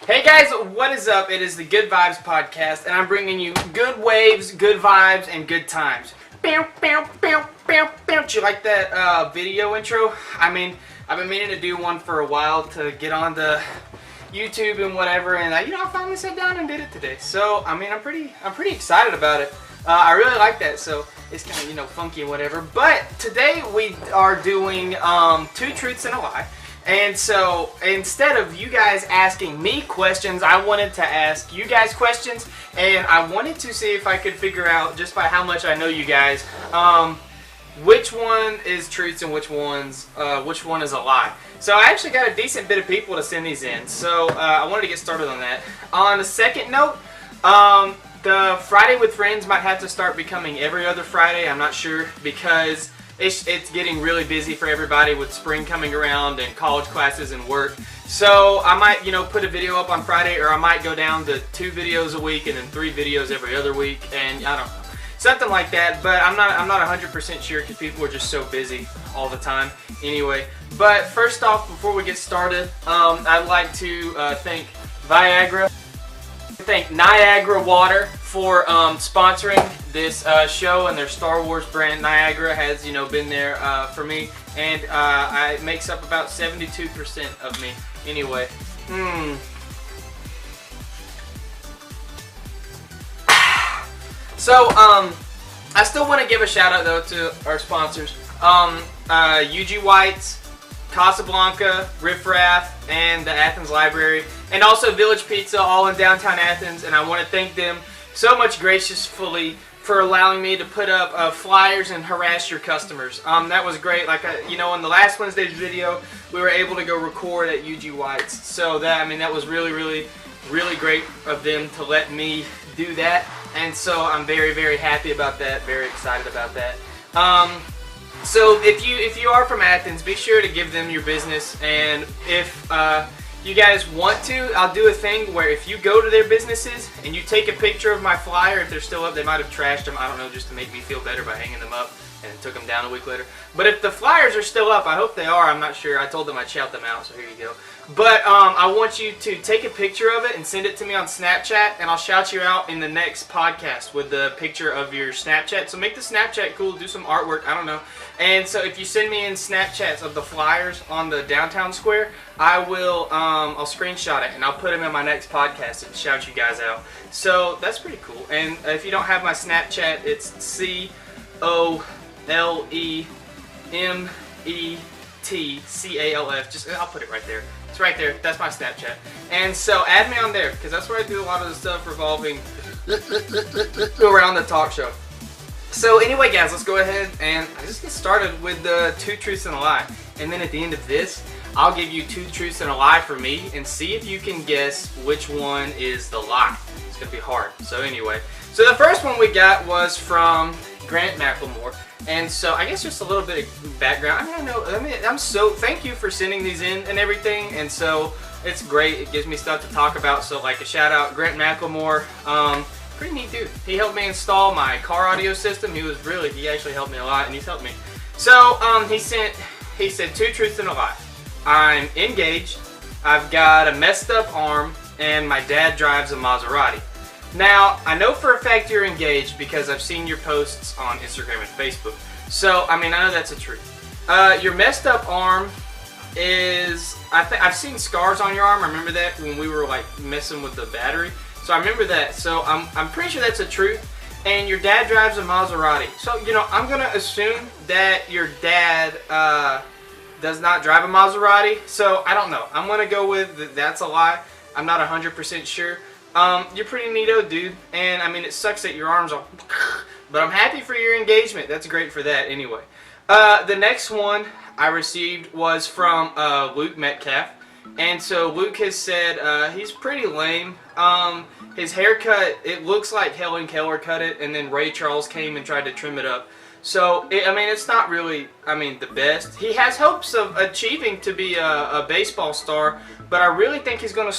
Hey guys, what is up? It is the Good Vibes Podcast, and I'm bringing you good waves, good vibes, and good times. Do you like that video intro? I mean, I've been meaning to do one for a while to get on the YouTube and whatever, and I finally sat down and did it today. So, I mean, I'm pretty excited about it. I really like that, so it's kind of, funky and whatever. But today we are doing 2 truths and a lie. And so, instead of you guys asking me questions, I wanted to ask you guys questions, and I wanted to see if I could figure out, just by how much I know you guys, which one is truths and which one is a lie. So I actually got a decent bit of people to send these in, so I wanted to get started on that. On a second note, the Friday with Friends might have to start becoming every other Friday, I'm not sure, because it's getting really busy for everybody with spring coming around and college classes and work. So I might, put a video up on Friday, or I might go down to 2 videos a week and then 3 videos every other week, and I don't know, something like that. But I'm not 100% sure because people are just so busy all the time. Anyway, but first off, before we get started, I'd like to thank Niagara Water for sponsoring this show, and their Star Wars brand. Niagara has been there for me, and it makes up about 72% of me. Anyway, so I still want to give a shout out though to our sponsors, UG Whites, Casablanca, Riff Raff, and the Athens Library, and also Village Pizza, all in downtown Athens. And I want to thank them so much graciously for allowing me to put up flyers and harass your customers. That was great. Like, in the last Wednesday's video, we were able to go record at UG White's. So that was really, really, really great of them to let me do that. And so I'm very, very happy about that. Very excited about that. So if you are from Athens, be sure to give them your business. And if you guys want to, I'll do a thing where if you go to their businesses and you take a picture of my flyer, if they're still up, they might have trashed them, I don't know, just to make me feel better by hanging them up, and took them down a week later. But if the flyers are still up, I hope they are, I'm not sure. I told them I'd shout them out, so here you go. But I want you to take a picture of it and send it to me on Snapchat, and I'll shout you out in the next podcast with the picture of your Snapchat. So make the Snapchat cool, do some artwork, I don't know. And so if you send me in Snapchats of the flyers on the downtown square, I will, I'll screenshot it and I'll put them in my next podcast and shout you guys out. So that's pretty cool. And if you don't have my Snapchat, it's COLEMETCALF. I'll put it right there. It's right there. That's my Snapchat. And so add me on there, because that's where I do a lot of the stuff revolving around the talk show. So anyway, guys, let's go ahead and just get started with the 2 truths and a lie. And then at the end of this, I'll give you 2 truths and a lie for me, and see if you can guess which one is the lie. It's going to be hard. So anyway, so the first one we got was from Grant McLemore. And so I guess just a little bit of background. Thank you for sending these in and everything. And so it's great. It gives me stuff to talk about. So like a shout out, Grant McLemore. Pretty neat dude. He helped me install my car audio system. He actually helped me a lot, and he's helped me. So he said 2 truths and a lie. I'm engaged, I've got a messed up arm, and my dad drives a Maserati. Now, I know for a fact you're engaged because I've seen your posts on Instagram and Facebook. So, I know that's a truth. Your messed up arm is, I've seen scars on your arm. I remember that when we were like messing with the battery. So I remember that. So I'm pretty sure that's a truth. And your dad drives a Maserati. So, I'm going to assume that your dad does not drive a Maserati. So I don't know. I'm going to go with that's a lie. I'm not 100% sure. You're pretty neato, dude. And it sucks that your arm's all, but I'm happy for your engagement. That's great for that anyway. The next one I received was from Luke Metcalf. And so Luke has said he's pretty lame. His haircut, it looks like Helen Keller cut it, and then Ray Charles came and tried to trim it up. So, I mean, it's not really, I mean, the best. He has hopes of achieving to be a baseball star, but I really think he's going to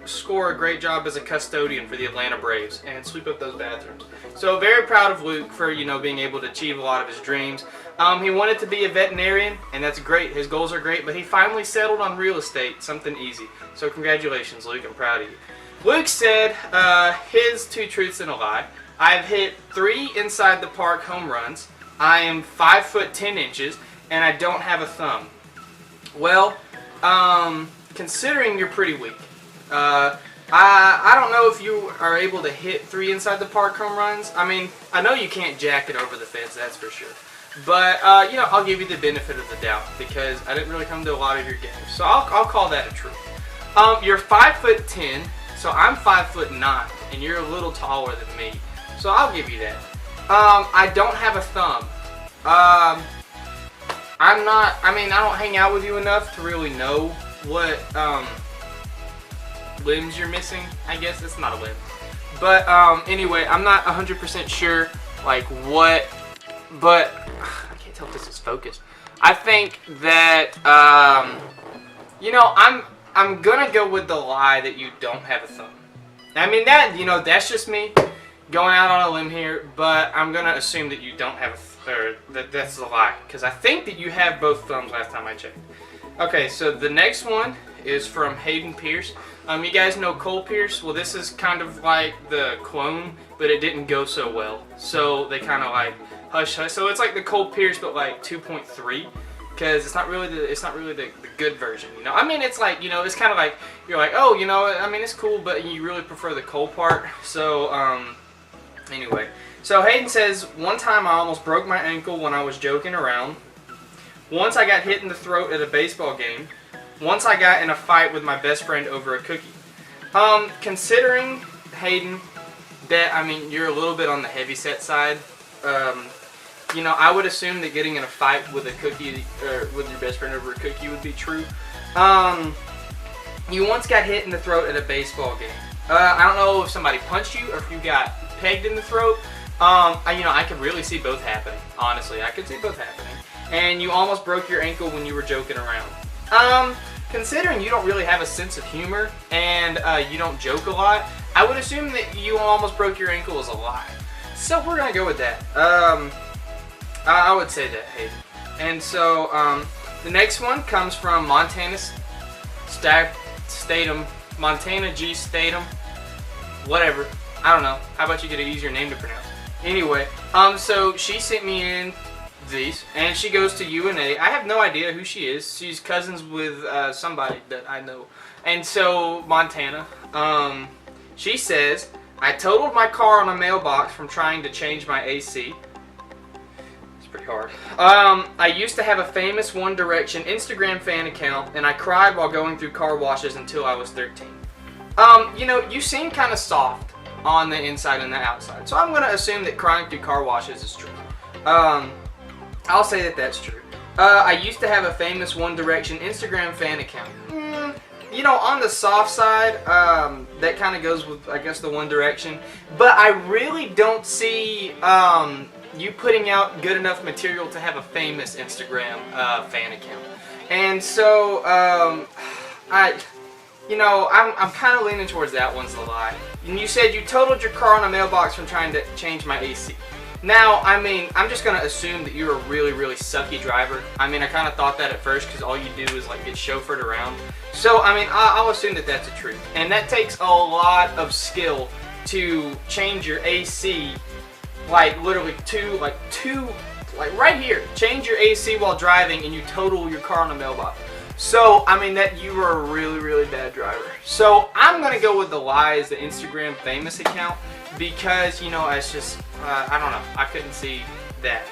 score a great job as a custodian for the Atlanta Braves and sweep up those bathrooms. So, very proud of Luke for, you know, being able to achieve a lot of his dreams. He wanted to be a veterinarian, and that's great. His goals are great, but he finally settled on real estate, something easy. So, congratulations, Luke. I'm proud of you. Luke said his 2 truths and a lie. I've hit 3 inside the park home runs. I am 5 foot 10 inches, and I don't have a thumb. Well, considering you're pretty weak, I don't know if you are able to hit 3 inside the park home runs. I mean, I know you can't jack it over the fence, that's for sure. But, you know, I'll give you the benefit of the doubt because I didn't really come to a lot of your games. So I'll call that a truth. You're 5 foot 10, so I'm 5 foot 9, and you're a little taller than me. So I'll give you that. I don't have a thumb. I don't hang out with you enough to really know what limbs you're missing. I guess it's not a limb. But anyway, I'm not 100% sure like what, but I can't tell if this is focused. I think that you know, I'm gonna go with the lie that you don't have a thumb. I mean, that, you know, that's just me going out on a limb here, but I'm gonna assume that you don't have that's the lie, because I think that you have both thumbs last time I checked. Okay, so the next one is from Hayden Pierce. You guys know Cole Pierce? Well, this is kind of like the clone, but it didn't go so well, so they kind of like hush hush. So it's like the Cole Pierce, but like 2.3, because it's not really the good version, you know. I mean, it's like, you know, it's kind of like you're like, oh, you know, I mean, it's cool, but you really prefer the Cole part. So anyway, so Hayden says, one time I almost broke my ankle when I was joking around. Once I got hit in the throat at a baseball game. Once I got in a fight with my best friend over a cookie. Considering, Hayden, that, I mean, you're a little bit on the heavyset side, you know, I would assume that getting in a fight with a cookie, or with your best friend over a cookie would be true. You once got hit in the throat at a baseball game. I don't know if somebody punched you or if you got pegged in the throat. You know, I could really see both happening. Honestly, I could see both happening. And you almost broke your ankle when you were joking around. Considering you don't really have a sense of humor and you don't joke a lot, I would assume that you almost broke your ankle is a lie. So we're gonna go with that. I would say that, Hayden. And so the next one comes from Montana Statham, Montana G. Statham, whatever. I don't know. How about you get an easier name to pronounce? Anyway, so she sent me in these, and she goes to UNA. I have no idea who she is. She's cousins with somebody that I know. And so, Montana, she says, I totaled my car on a mailbox from trying to change my AC. It's pretty hard. I used to have a famous One Direction Instagram fan account, and I cried while going through car washes until I was 13. You know, you seem kind of soft on the inside and the outside. So I'm going to assume that crying through car washes is true. I'll say that that's true. I used to have a famous One Direction Instagram fan account. You know, on the soft side, that kind of goes with, I guess, the One Direction. But I really don't see you putting out good enough material to have a famous Instagram fan account. And so, you know, I'm kind of leaning towards that one's the lie. And you said you totaled your car on a mailbox from trying to change my AC. Now, I mean, I'm just going to assume that you're a really, really sucky driver. I mean, I kind of thought that at first because all you do is, like, get chauffeured around. So, I mean, I'll assume that that's a truth. And that takes a lot of skill to change your AC, like, literally like, right here. Change your AC while driving and you total your car on a mailbox. So, I mean, that you were a really, really bad driver. So, I'm going to go with the lie as the Instagram famous account because, you know, it's just, I don't know. I couldn't see that.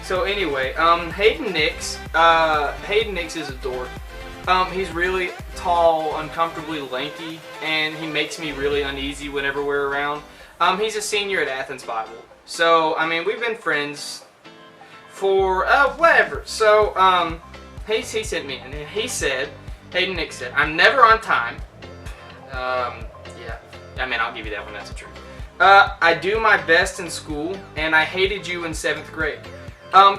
So, anyway, Hayden Nix is a dork. He's really tall, uncomfortably lanky, and he makes me really uneasy whenever we're around. He's a senior at Athens Bible. So, I mean, we've been friends for, whatever. So, he sent me in, and he said, Hayden Nix said, I'm never on time. Yeah, I mean, I'll give you that one, that's the truth. I do my best in school, and I hated you in 7th grade.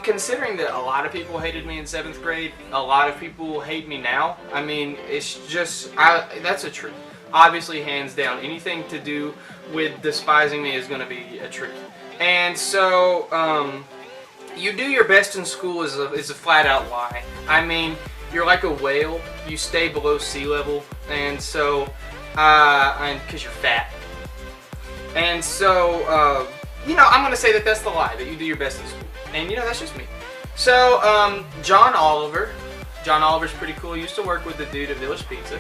Considering that a lot of people hated me in 7th grade, a lot of people hate me now. I mean, it's just, that's a truth. Obviously, hands down, anything to do with despising me is going to be a truth. And so, you do your best in school is a flat out lie. I mean, you're like a whale. You stay below sea level, and so, and because you're fat. And so, you know, I'm going to say that that's the lie, that you do your best in school. And, you know, that's just me. So, John Oliver. John Oliver's pretty cool. He used to work with the dude at Village Pizza.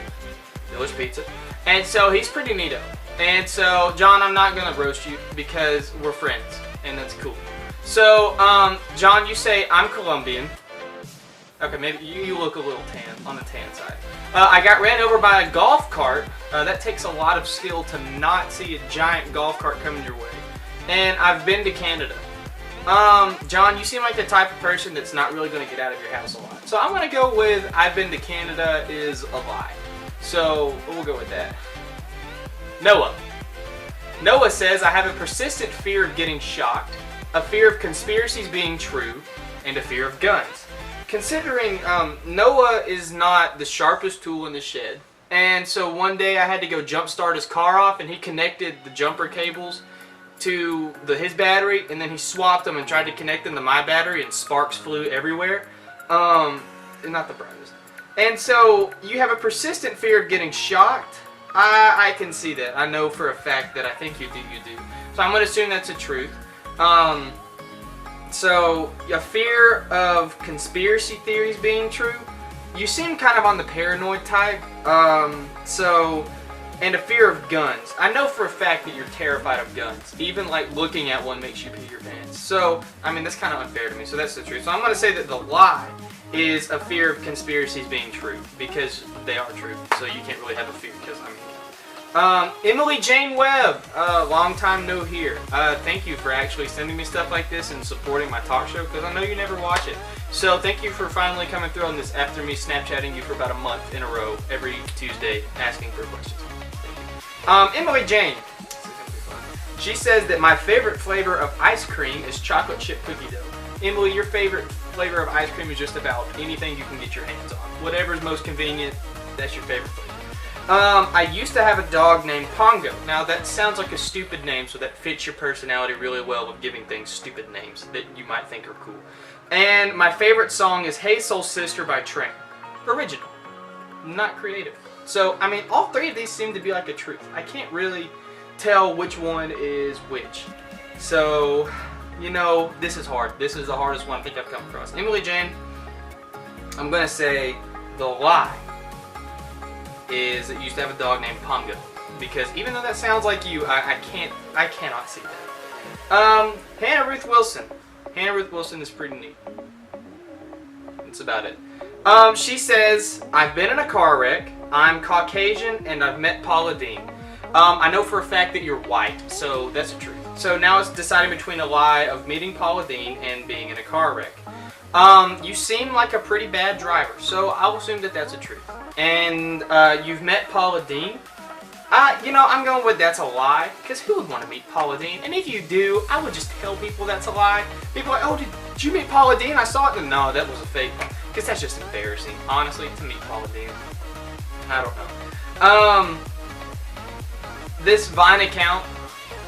And so, he's pretty neato. And so, John, I'm not going to roast you because we're friends. And that's cool. So, John, you say, I'm Colombian. Okay, maybe you look a little tan, on the tan side. I got ran over by a golf cart. That takes a lot of skill to not see a giant golf cart coming your way. And I've been to Canada. John, you seem like the type of person that's not really going to get out of your house a lot. So I'm going to go with I've been to Canada is a lie. So we'll go with that. Noah. Noah says, I have a persistent fear of getting shocked, a fear of conspiracies being true, and a fear of guns. Considering Noah is not the sharpest tool in the shed, and so one day I had to go jump start his car off, and he connected the jumper cables to his battery, and then he swapped them and tried to connect them to my battery, and sparks flew everywhere. Not the brightest. And so you have a persistent fear of getting shocked. I can see that. I know for a fact that I think you do. So I'm going to assume that's a truth. So a fear of conspiracy theories being true. You seem kind of on the paranoid type. And a fear of guns. I know for a fact that you're terrified of guns. Even like looking at one makes you pee your pants. So, I mean, that's kind of unfair to me. So that's the truth. So I'm going to say that the lie is a fear of conspiracies being true. Because they are true. So you can't really have a fear because I'm Emily Jane Webb, long time no here. Thank you for actually sending me stuff like this and supporting my talk show because I know you never watch it. So thank you for finally coming through on this after me Snapchatting you for about a month in a row every Tuesday asking for questions. Thank you. Emily Jane. She says that my favorite flavor of ice cream is chocolate chip cookie dough. Emily, your favorite flavor of ice cream is just about anything you can get your hands on. Whatever's most convenient, that's your favorite flavor. I used to have a dog named Pongo. Now that sounds like a stupid name, so that fits your personality really well of giving things stupid names that you might think are cool. And my favorite song is Hey Soul Sister by Train. Original. Not creative. So, I mean, all three of these seem to be like a truth. I can't really tell which one is which. So, you know, this is hard. This is the hardest one I think I've come across. Emily Jane, I'm going to say the lie is that you used to have a dog named Pongo. Because even though that sounds like you, I cannot see that. Hannah Ruth Wilson. Hannah Ruth Wilson is pretty neat. That's about it. She says, I've been in a car wreck, I'm Caucasian, and I've met Paula Deen. I know for a fact that you're white, so that's the truth. So now it's deciding between a lie of meeting Paula Deen and being in a car wreck. You seem like a pretty bad driver, so I'll assume that that's a truth. And you've met Paula Deen. You know, I'm going with that's a lie, because who would want to meet Paula Deen? And if you do, I would just tell people that's a lie. People are like, oh, did you meet Paula Deen? I saw it. No, that was a fake one. Because that's just embarrassing, honestly, to meet Paula Deen. I don't know. This Vine account,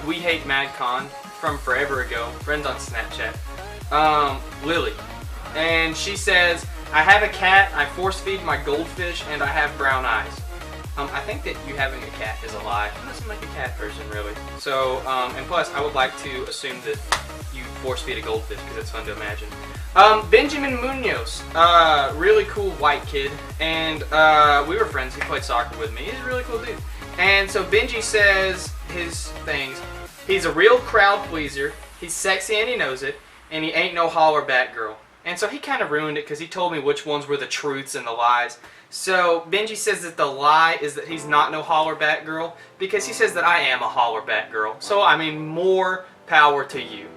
We Hate MadCon, from forever ago, friends on Snapchat, Lily. And she says, I have a cat, I force feed my goldfish, and I have brown eyes. I think that you having a cat is a lie. I'm not like a cat person, really. So, and plus, I would like to assume that you force feed a goldfish, because it's fun to imagine. Benjamin Munoz, really cool white kid, and we were friends. He played soccer with me. He's a really cool dude. And so Benji says his things. He's a real crowd pleaser. He's sexy and he knows it. And he ain't no Hollaback girl. And so he kind of ruined it because he told me which ones were the truths and the lies. So Benji says that the lie is that he's not no Hollaback girl because he says that I am a Hollaback girl. So I mean, more power to you.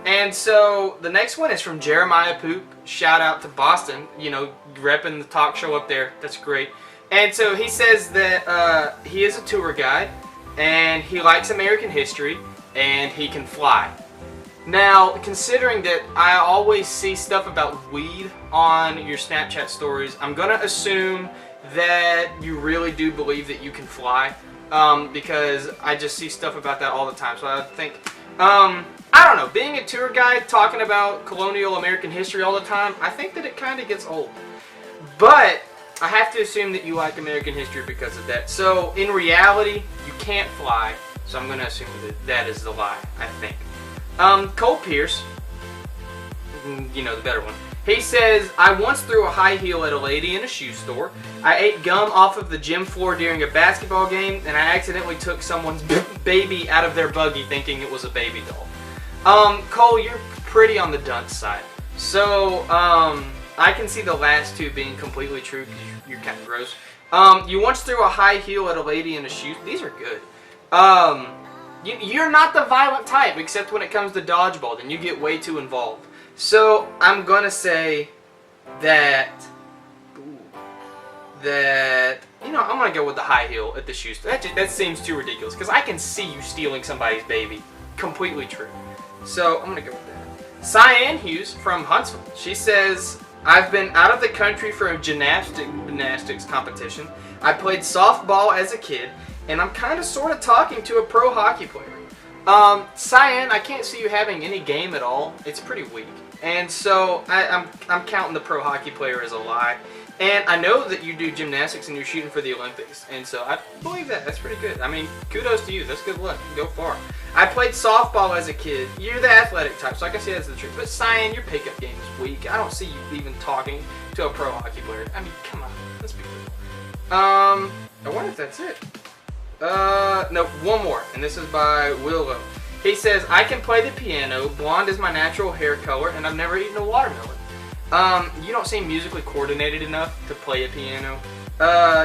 And so the next one is from Jeremiah Poop. Shout out to Boston. You know, repping the talk show up there. That's great. And so he says that he is a tour guide and he likes American history and he can fly. Now, considering that I always see stuff about weed on your Snapchat stories, I'm gonna assume that you really do believe that you can fly, because I just see stuff about that all the time. So I think, I don't know, being a tour guide talking about colonial American history all the time, I think that it kind of gets old. But I have to assume that you like American history because of that. So in reality, you can't fly, so I'm gonna assume that that is the lie, I think. Cole Pierce, you know, the better one. He says, I once threw a high heel at a lady in a shoe store. I ate gum off of the gym floor during a basketball game, and I accidentally took someone's baby out of their buggy thinking it was a baby doll. Cole, you're pretty on the dunce side. So, I can see the last two being completely true because you're kind of gross. You once threw a high heel at a lady in a shoe. These are good. You're not the violent type, except when it comes to dodgeball. Then you get way too involved. So I'm gonna say that you know, I'm gonna go with the high heel at the shoe store. That seems too ridiculous because I can see you stealing somebody's baby. Completely true. So I'm gonna go with that. Cyan Hughes from Huntsville. She says, I've been out of the country for a gymnastics competition. I played softball as a kid. And I'm kind of sort of talking to a pro hockey player. Cyan, I can't see you having any game at all. It's pretty weak. And so I'm counting the pro hockey player as a lie. And I know that you do gymnastics and you're shooting for the Olympics. And so I believe that. That's pretty good. I mean, kudos to you. That's good luck. Go far. I played softball as a kid. You're the athletic type, so I can see that's the truth. But Cyan, your pickup game is weak. I don't see you even talking to a pro hockey player. I mean, come on. Let's be real. I wonder if that's it. No, one more, and this is by Willow. He says, I can play the piano, blonde is my natural hair color, and I've never eaten a watermelon. You don't seem musically coordinated enough to play a piano.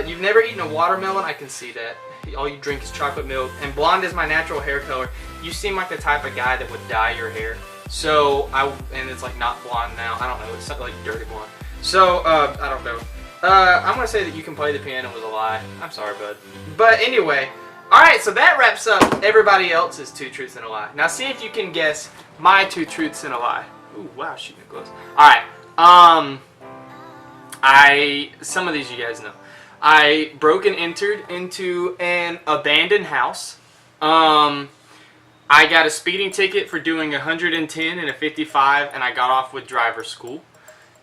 You've never eaten a watermelon, I can see that. All you drink is chocolate milk, and blonde is my natural hair color. You seem like the type of guy that would dye your hair. So, and it's like not blonde now, I don't know, it's like dirty blonde. So, I don't know. I'm going to say that you can play the piano was a lie. I'm sorry, bud. But anyway, alright, so that wraps up everybody else's 2 truths and a lie. Now see if you can guess my 2 truths and a lie. Ooh, wow, shooting it close. Alright, some of these you guys know. I broke and entered into an abandoned house. I got a speeding ticket for doing 110 and a 55, and I got off with driver's school.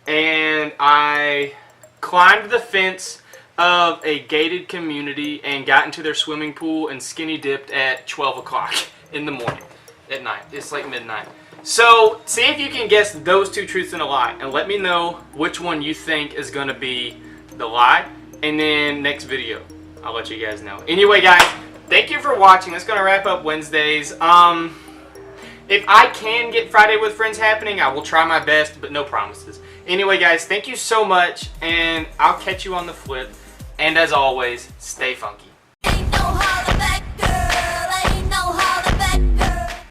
And I climbed the fence of a gated community and got into their swimming pool and skinny dipped at 12 o'clock in the morning, at night. It's like midnight. So, see if you can guess those 2 truths and a lie, and let me know which one you think is going to be the lie, and then next video, I'll let you guys know. Anyway, guys, thank you for watching. That's going to wrap up Wednesdays. If I can get Friday with Friends happening, I will try my best, but no promises. Anyway, guys, thank you so much, and I'll catch you on the flip. And as always, stay funky.